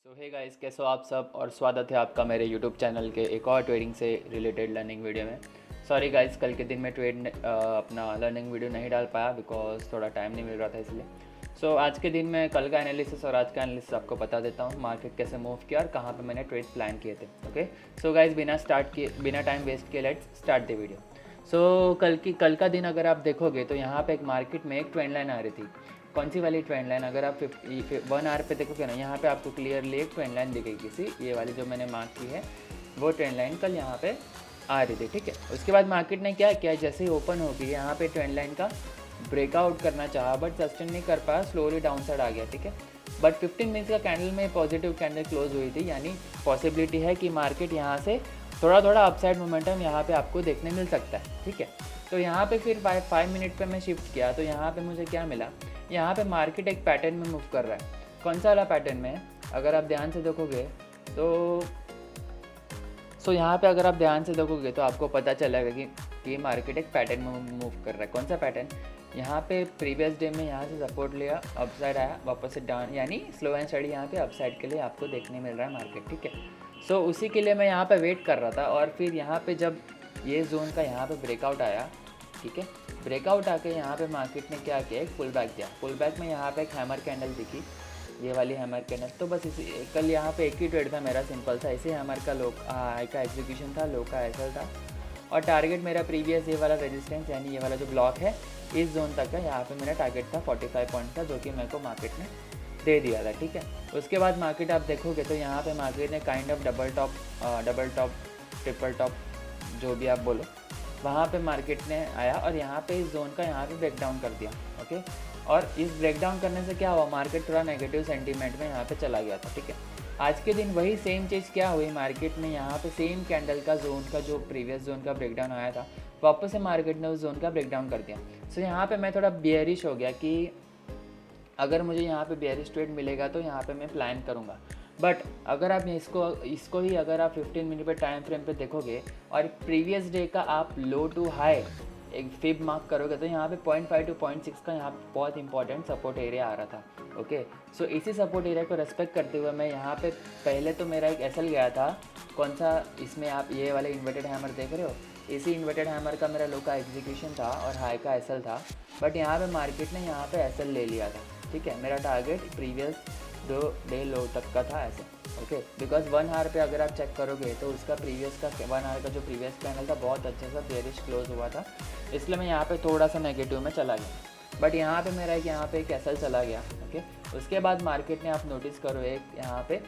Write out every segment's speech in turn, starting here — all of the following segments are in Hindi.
सो हे गाइस, कैसे हो आप सब और स्वागत है आपका मेरे यूट्यूब चैनल के एक और ट्रेडिंग से रिलेटेड लर्निंग वीडियो में। सॉरी गाइस, कल के दिन में अपना लर्निंग वीडियो नहीं डाल पाया बिकॉज थोड़ा टाइम नहीं मिल रहा था इसलिए। सो आज के दिन में कल का एनालिसिस और आज का एनालिसिस आपको बता देता हूँ, मार्केट कैसे मूव किया और कहाँ पे मैंने ट्रेड्स प्लान किए थे। ओके, सो गाइस बिना टाइम वेस्ट किए लेट्स स्टार्ट द वीडियो। सो कल का दिन अगर आप देखोगे तो यहाँ पे एक मार्केट में एक ट्रेंड लाइन आ रही थी। कौन सी वाली ट्रेंड लाइन? अगर आप 1 आवर पे देखोगे ना, यहाँ पे आपको क्लियरली एक ट्रेंड लाइन दिखेगी सी, ये वाली जो मैंने मार्क की है वो ट्रेंड लाइन कल यहाँ पे आ रही थी। ठीक है, उसके बाद मार्केट ने क्या किया, जैसे ही ओपन होगी यहाँ पे ट्रेंड लाइन का ब्रेकआउट करना चाहा बट सस्टेन नहीं कर पाया, स्लोली डाउन साइड आ गया। ठीक है, बट 15 मिनट्स का कैंडल में पॉजिटिव कैंडल क्लोज हुई थी, यानी पॉसिबिलिटी है कि मार्केट यहाँ से थोड़ा थोड़ा अपसाइड मोमेंटम यहाँ पे आपको देखने मिल सकता है। ठीक है, तो यहाँ पे फिर 5 मिनट पे मैं शिफ्ट किया तो यहाँ पे मुझे क्या मिला, यहाँ पे मार्केट एक पैटर्न में मूव कर रहा है। कौन सा वाला पैटर्न में? अगर आप ध्यान से देखोगे तो यहाँ पे अगर आप ध्यान से देखोगे तो आपको पता चलेगा कि मार्केट एक पैटर्न में मूव कर रहा है। कौन सा पैटर्न? यहाँ पे प्रीवियस डे में यहाँ से सपोर्ट लिया, अपसाइड आया, वापस से डाउन, यानी स्लो एंड स्टडी यहाँ पे अपसाइड के लिए आपको देखने मिल रहा है मार्केट। ठीक है, सो उसी के लिए मैं यहाँ पे वेट कर रहा था और फिर यहाँ पे जब ये जोन का यहाँ पे ब्रेकआउट आया, ठीक है, ब्रेकआउट आके यहाँ पे मार्केट ने क्या किया, एक पुल बैक दिया। पुल बैक में यहाँ पे एक हैमर कैंडल दिखी, ये वाली हैमर कैंडल। तो बस इसी कल यहाँ पे एक ही ट्रेड था मेरा, सिंपल सा, इसी हैमर का हाई का एग्जीक्यूशन था, लो का एसएल था और टारगेट मेरा प्रीवियस ये वाला रेजिस्टेंस यानी ये वाला जो ब्लॉक है इस जोन तक का, यहाँ पे मेरा टारगेट था 45 पॉइंट का, जो कि मेरे को मार्केट ने दे दिया था। ठीक है, उसके बाद मार्केट आप देखोगे तो यहाँ पे मार्केट ने kind of double top triple top जो भी आप बोलो, वहाँ पे मार्केट ने आया और यहाँ पे इस जोन का यहाँ पे ब्रेकडाउन कर दिया। ओके, और इस ब्रेकडाउन करने से क्या हुआ, मार्केट थोड़ा नेगेटिव सेंटीमेंट में यहाँ पे चला गया था। ठीक है, आज के दिन वही सेम चीज़ क्या हुई, मार्केट में यहाँ पे सेम कैंडल का जोन का जो प्रीवियस जोन का ब्रेकडाउन आया था, वापस से मार्केट ने उस जोन का ब्रेकडाउन कर दिया। सो यहाँ पे मैं थोड़ा बियरिश हो गया कि अगर मुझे यहाँ पे बेयरिश ट्रेड मिलेगा तो यहाँ पे मैं प्लान करूँगा। बट अगर आप इसको ही अगर आप 15 मिनट पे टाइम फ्रेम पे देखोगे और प्रीवियस डे का आप लो टू हाई एक फिब मार्क करोगे तो यहाँ पे 0.5 to 0.6 का यहाँ पे बहुत इंपॉर्टेंट सपोर्ट एरिया आ रहा था। ओके, सो इसी सपोर्ट एरिया को रेस्पेक्ट करते हुए मैं यहाँ पे पहले तो मेरा एक एसएल गया था। कौन सा? इसमें आप ये वाले इन्वर्टेड हैमर देख रहे हो, इसी इन्वर्टेड हैमर का मेरा लो का एग्जीक्यूशन था और हाई का एसएल था, बट यहाँ पे मार्केट ने यहाँ पे एसएल ले लिया था। ठीक है, मेरा टारगेट प्रीवियस 2 डे लो तक का था ऐसे। ओके, बिकॉज 1 आवर पे अगर आप चेक करोगे तो उसका प्रीवियस का 1 आवर का जो प्रीवियस पैनल था बहुत अच्छा सा बेयरिश क्लोज हुआ था, इसलिए मैं यहाँ पे थोड़ा सा नेगेटिव में चला गया। बट यहाँ पे मेरा यहाँ पे एक एसएल चला गया। ओके, उसके बाद मार्केट ने आप नोटिस करो एक यहाँ पे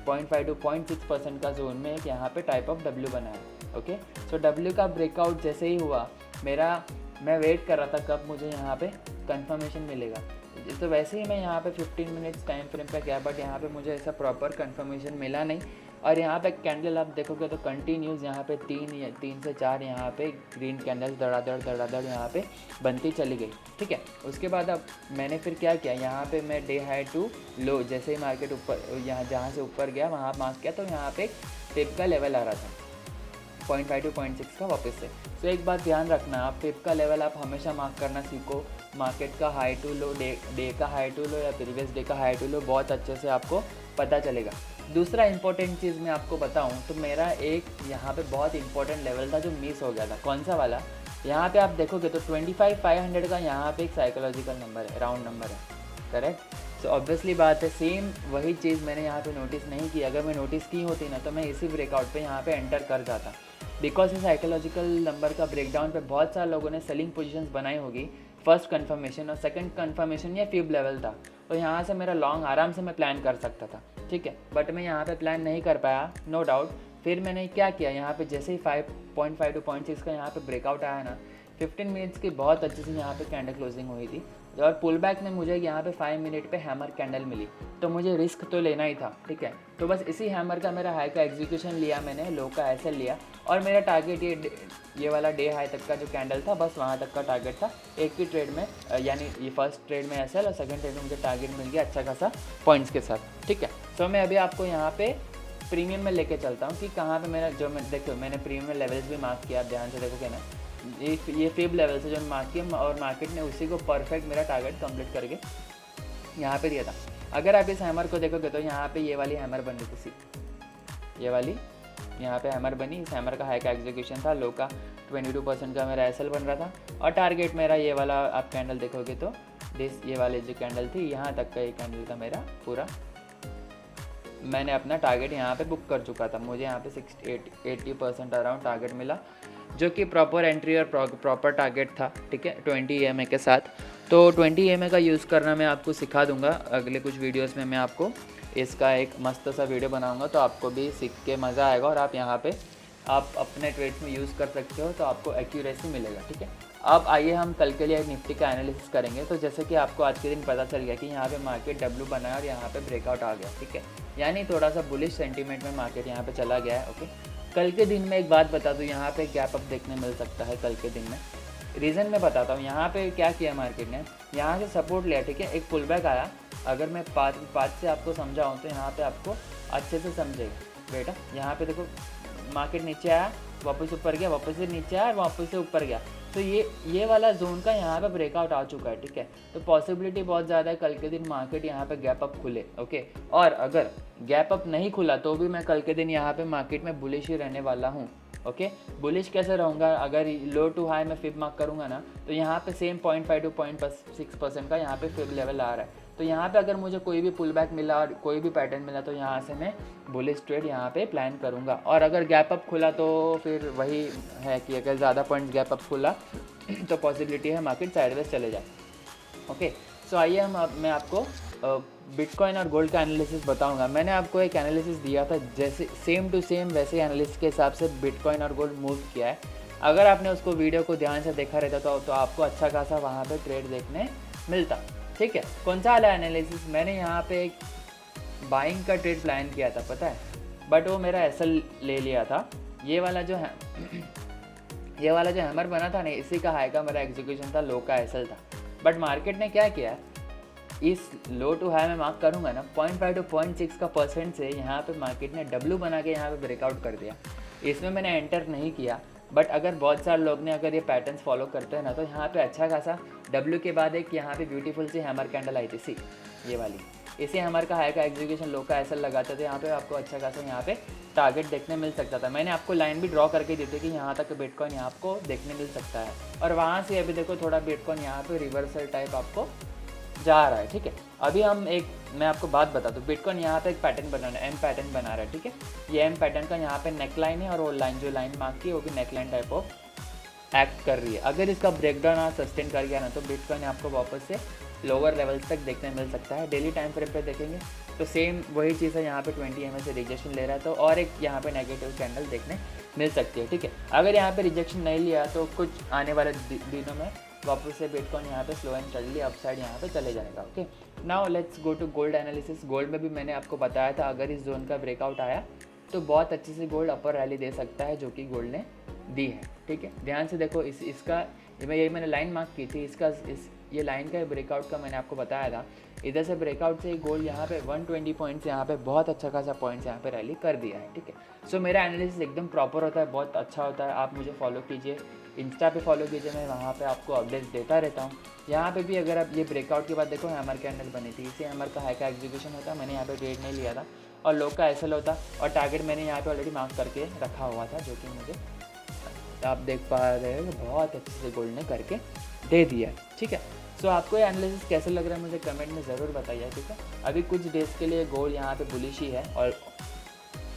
0.5 to 0.6% का जोन में एक यहाँ पे टाइप ऑफ डब्ल्यू बनाया। ओके, सो डब्ल्यू का ब्रेकआउट जैसे ही हुआ मैं वेट कर रहा था कब मुझे यहाँ पे कंफर्मेशन मिलेगा। तो वैसे ही मैं यहाँ पे 15 मिनट्स टाइम फ्रेम पे गया, बट यहाँ पे मुझे ऐसा प्रॉपर कंफर्मेशन मिला नहीं। और यहाँ पे कैंडल आप देखोगे तो कंटिन्यूस यहाँ पे 3 से 4 यहाँ पे ग्रीन कैंडल्स धड़ाधड़ यहाँ पे बनती चली गई। ठीक है, उसके बाद अब मैंने फिर क्या किया, यहाँ पे मैं डे हाई टू लो, जैसे ही मार्केट ऊपर यहाँ जहाँ से ऊपर गया वहाँ मार्क किया तो यहाँ पे टिप का लेवल आ रहा था 0.5 to 0.6 का वापस से। तो एक बात ध्यान रखना, आप टिप का लेवल आप हमेशा मार्क करना सीखो। मार्केट का हाई टू लो, डे का हाई टू लो या प्रीवियस डे का हाई टू लो बहुत अच्छे से आपको पता चलेगा। दूसरा इंपॉर्टेंट चीज़ मैं आपको बताऊं तो मेरा एक यहाँ पे बहुत इंपॉर्टेंट लेवल था जो मिस हो गया था। कौन सा वाला? यहाँ पे आप देखोगे तो 25,500 का यहाँ पे एक साइकोलॉजिकल नंबर है, राउंड नंबर है, करेक्ट। सो ऑब्वियसली बात है, सेम वही चीज़ मैंने यहाँ पे नोटिस नहीं की। अगर मैं नोटिस की होती ना तो मैं इसी ब्रेकआउट पे यहाँ पे एंटर कर जाता, बिकॉज इस साइकोलॉजिकल नंबर का ब्रेकडाउन पे बहुत सारे लोगों ने सेलिंग पोजीशंस बनाई होगी। फर्स्ट कंफर्मेशन और सेकंड कंफर्मेशन या फिब लेवल था, तो यहाँ से मेरा लॉन्ग आराम से मैं प्लान कर सकता था। ठीक है, बट मैं यहाँ पे प्लान नहीं कर पाया, नो डाउट। फिर मैंने क्या किया, यहाँ पे जैसे ही 5.5 to 0.6 का यहाँ पे ब्रेकआउट आया ना, 15 मिनट्स की बहुत अच्छे से यहाँ पे कैंडल क्लोजिंग हुई थी और पुल बैक में मुझे यहाँ पे 5 मिनट पे हैमर कैंडल मिली, तो मुझे रिस्क तो लेना ही था। ठीक है, तो बस इसी हैमर का मेरा हाई का एग्जीक्यूशन लिया मैंने, लो का एसएल लिया और मेरा टारगेट ये वाला डे हाई तक का जो कैंडल था बस वहाँ तक का टारगेट था एक ही ट्रेड में, यानी ये फर्स्ट ट्रेड में एसएल और सेकंड ट्रेड में मुझे टारगेट मिल गया अच्छा खासा पॉइंट्स के साथ। ठीक है, तो मैं अभी आपको यहाँ पे प्रीमियम में लेके चलता हूँ कि कहाँ पे मेरा जो देखो मैंने प्रीमियम में लेवल्स भी मार्क किया, आप ध्यान से देखोगे ना, ये फिब लेवल से जो मार्क किया और मार्केट ने उसी को परफेक्ट मेरा टारगेट कंप्लीट करके यहाँ पे दिया था। अगर आप इस हैमर को देखोगे तो यहाँ पे ये वाली हैमर बन रही थी, ये वाली यहाँ पे हैमर बनी। इस हैमर का हाई का एग्जीक्यूशन था, लो का 22% का मेरा एसएल बन रहा था, और टारगेट मेरा ये वाला आप कैंडल देखोगे तो ये वाले जो कैंडल थी यहाँ तक का ये कैंडल था मेरा पूरा, मैंने अपना टारगेट यहाँ पे बुक कर चुका था। मुझे यहाँ पे 80% अराउंड टारगेट मिला, जो कि प्रॉपर एंट्री और प्रॉपर टारगेट था, ठीक है, 20 EMA के साथ। तो 20 EMA का यूज़ करना मैं आपको सिखा दूंगा अगले कुछ वीडियोस में। मैं आपको इसका एक मस्त सा वीडियो बनाऊंगा, तो आपको भी सीख के मज़ा आएगा और आप यहाँ पे आप अपने ट्रेड्स में यूज़ कर सकते हो, तो आपको एक्यूरेसी मिलेगा, ठीक है। अब आइए हम कल के लिए निफ्टी का एनालिसिस करेंगे। तो जैसे कि आपको आज के दिन पता चल गया कि यहाँ पे मार्केट डब्ल्यू बनाया और यहाँ पे ब्रेकआउट आ गया, ठीक है, यानी थोड़ा सा बुलिश सेंटीमेंट में मार्केट यहाँ पे चला गया है। ओके, कल के दिन में एक बात बता दूँ, यहाँ पे गैप अप देखने मिल सकता है कल के दिन में। रीज़न मैं बताता हूँ। यहाँ पे क्या किया मार्केट ने, यहाँ से सपोर्ट लिया, ठीक है, एक पुल बैक आया। अगर मैं पाँच से आपको समझाऊँ तो यहाँ पे आपको अच्छे से समझेगा बेटा। यहाँ पे देखो मार्केट नीचे आया, वापस ऊपर गया, वापस से नीचे आया, वापस से ऊपर गया। तो ये वाला जोन का यहाँ पे ब्रेकआउट आ चुका है, ठीक है। तो पॉसिबिलिटी बहुत ज़्यादा है कल के दिन मार्केट यहाँ पे गैप अप खुले। ओके, और अगर गैप अप नहीं खुला तो भी मैं कल के दिन यहाँ पे मार्केट में बुलिश ही रहने वाला हूँ। ओके, बुलिश कैसे रहूँगा, अगर लो टू हाई में फिब मार्क करूँगा ना, तो यहाँ पे सेम 0.5 to 0.6% का यहाँ पे फिब लेवल आ रहा है। तो यहाँ पे अगर मुझे कोई भी पुल बैक मिला और कोई भी पैटर्न मिला तो यहाँ से मैं बुलिश ट्रेड यहाँ पे प्लान करूँगा। और अगर गैप अप खुला तो फिर वही है कि अगर ज़्यादा पॉइंट गैप अप खुला तो पॉसिबिलिटी है मार्केट साइडवेज चले जाए। ओके, सो आइए मैं आपको बिटकॉइन और गोल्ड का एनालिसिस बताऊंगा। मैंने आपको एक एनालिसिस दिया था, जैसे सेम टू सेम वैसे एनालिसिस के हिसाब से बिटकॉइन और गोल्ड मूव किया है। अगर आपने उसको वीडियो को ध्यान से देखा रहता तो आपको अच्छा खासा वहाँ पे ट्रेड देखने मिलता, ठीक है। कौन सा वाला एनालिसिस, मैंने यहाँ पे एक बाइंग का ट्रेड प्लान किया था, पता है, बट वो मेरा एसएल ले लिया था। ये वाला जो हैमर बना था ना, इसी का हाई का मेरा एग्जीक्यूशन था, लो का एसएल था। बट मार्केट ने क्या किया, इस लो टू हाई में मार्क करूँगा ना 0.5 to 0.6 का परसेंट से यहाँ पे मार्केट ने डब्ल्यू बना के यहाँ पे ब्रेकआउट कर दिया। इसमें मैंने एंटर नहीं किया, बट अगर बहुत सारे लोग ने अगर ये पैटर्न्स फॉलो करते हैं ना, तो यहाँ पे अच्छा खासा डब्ल्यू के बाद एक यहाँ पे ब्यूटीफुल सी हैमर कैंडल आई थी, सी ये वाली, इसी हैमर का हाई का एग्जीक्यूशन, लो का एसएल लगाते थे, यहाँ पे आपको अच्छा खासा यहाँ पे टारगेट देखने मिल सकता था। मैंने आपको लाइन भी ड्रॉ करके दी थी कि यहाँ तक बिटकॉइन यहाँ आपको देखने मिल सकता है, और वहाँ से अभी देखो थोड़ा बिटकॉइन यहाँ पे रिवर्सल टाइप आपको जा रहा है, ठीक है। अभी मैं आपको बात बता दूँ, बिटकॉइन यहाँ पे एक पैटर्न बना रहा है, एम पैटर्न बना रहा है, ठीक है। ये एम पैटर्न का यहाँ पे नेक लाइन है, और वो लाइन जो लाइन मार्क की है वो भी neck line type of act कर रही है। अगर इसका ब्रेकडाउन आप सस्टेन कर गया ना, तो बिटकॉइन आपको वापस से लोअर लेवल्स तक देखने मिल सकता है। डेली टाइम फ्रेम पे देखेंगे तो सेम वही चीज़ है, यहाँ पे 20 EMA से रिजेक्शन ले रहा है, तो और एक यहाँ पे नेगेटिव कैंडल देखने मिल सकती है, ठीक है। अगर यहाँ पे रिजेक्शन नहीं लिया तो कुछ आने वाले दिनों में वापस से बिटकॉइन यहाँ पे स्लो एंड स्टडीली अपसाइड यहाँ पे चले जाएगा। Okay, now let's go to gold analysis. Gold में भी मैंने आपको बताया था, अगर इस जोन का ब्रेकआउट आया तो बहुत अच्छे से गोल्ड अपर रैली दे सकता है, जो कि गोल्ड ने दी है, ठीक है। ध्यान से देखो, इसका मैंने लाइन मार्क की थी, ये लाइन का ब्रेकआउट का मैंने आपको बताया था। इधर से ब्रेकआउट से गोल्ड यहाँ पे 120 पॉइंट्स यहाँ पे बहुत अच्छा खासा पॉइंट्स यहाँ पे रैली कर दिया है, ठीक है। सो मेरा एनालिसिस एकदम प्रॉपर होता है, बहुत अच्छा होता है। आप मुझे फॉलो कीजिए, इंस्टा पे फॉलो कीजिए, मैं वहाँ पे आपको अपडेट्स देता रहता हूँ। यहाँ पे भी अगर आप ये ब्रेकआउट के बाद देखो हैमर कैंडल बनी थी, इसी हैमर का हाई का एग्जीक्यूशन होता, मैंने यहाँ पे ट्रेड नहीं लिया था, और लो का एसएल होता, और टारगेट मैंने यहाँ पे ऑलरेडी मार्क करके रखा हुआ था, जो कि मुझे आप देख पा रहे हो बहुत अच्छे से गोल्ड ने करके दे दिया है, ठीक है। सो आपको ये एनालिसिस कैसे लग रहा है मुझे कमेंट में ज़रूर बताइए, ठीक है। अभी कुछ डेज़ के लिए गोल्ड यहाँ पे बुलिश ही है, और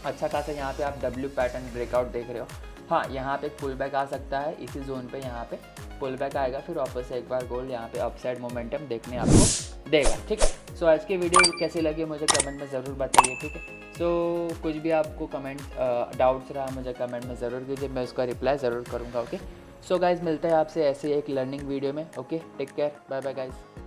अच्छा खासा यहाँ पे आप डब्ल्यू पैटर्न ब्रेकआउट देख रहे हो। हाँ, यहाँ पे पुल बैक आ सकता है, इसी जोन पे यहाँ पे पुल बैक आएगा, फिर वापस से एक बार गोल्ड यहाँ पे अपसाइड मोमेंटम देखने आपको देगा, ठीक है। सो आज की वीडियो कैसी लगी मुझे कमेंट में ज़रूर बताइए, ठीक है। सो कुछ भी आपको कमेंट डाउट्स रहा मुझे कमेंट में ज़रूर कीजिए, मैं उसका रिप्लाई ज़रूर करूँगा। ओके, सो गाइज़ मिलते हैं आपसे ऐसे एक लर्निंग वीडियो में। Okay, take care, bye bye guys.